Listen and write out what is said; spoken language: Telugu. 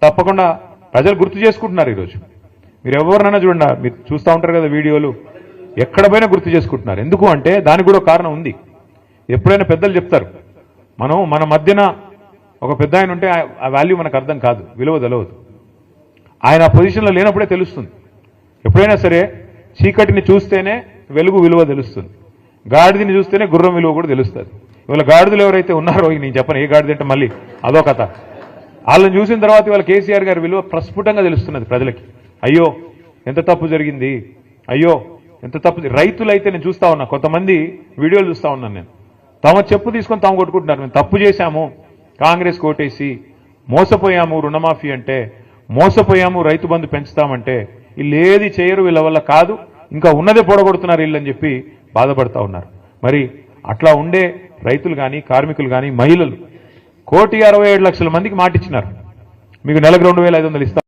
తప్పకుండా ప్రజలు గుర్తు చేసుకుంటున్నారు ఈరోజు. మీరు ఎవరినైనా చూడండి, మీరు చూస్తూ ఉంటారు కదా వీడియోలు, ఎక్కడ పోయినా గుర్తు చేసుకుంటున్నారు. ఎందుకు అంటే దానికి కూడా కారణం ఉంది. ఎప్పుడైనా పెద్దలు చెప్తారు, మన మధ్యన ఒక పెద్ద ఆయన ఉంటే ఆ వాల్యూ మనకు అర్థం కాదు, విలువ తెలవదు. ఆయన ఆ పొజిషన్లో లేనప్పుడే తెలుస్తుంది. ఎప్పుడైనా సరే చీకటిని చూస్తేనే వెలుగు విలువ తెలుస్తుంది, గాడిదని చూస్తేనే గుర్రం విలువ కూడా తెలుస్తుంది. ఇవాళ గాడిదలు ఎవరైతే ఉన్నారో, నేను చెప్పను ఏ గాడిద అంటే మళ్ళీ అదో కథ, వాళ్ళని చూసిన తర్వాత ఇవాళ కేసీఆర్ గారి విలువ ప్రస్ఫుటంగా తెలుస్తున్నది ప్రజలకి. అయ్యో ఎంత తప్పు జరిగింది, అయ్యో ఎంత తప్పు. రైతులైతే నేను చూస్తా ఉన్నా, కొంతమంది వీడియోలు చూస్తా ఉన్నాను నేను, తమ చెప్పు తీసుకొని తాము కొట్టుకుంటున్నారు. మేము తప్పు చేశాము, కాంగ్రెస్ కోటేసి మోసపోయాము, రుణమాఫీ అంటే మోసపోయాము, రైతు బంధు పెంచుతామంటే వీళ్ళు ఏది చేయరు, వీళ్ళ వల్ల కాదు, ఇంకా ఉన్నదే పొడగొడుతున్నారు వీళ్ళని చెప్పి బాధపడతా ఉన్నారు. మరి అట్లా ఉండే రైతులు కానీ, కార్మికులు కానీ, మహిళలు 1,67,00,000 మందికి మాటిచ్చినారు, మీకు నెలకు 2,500 ఇస్తాం.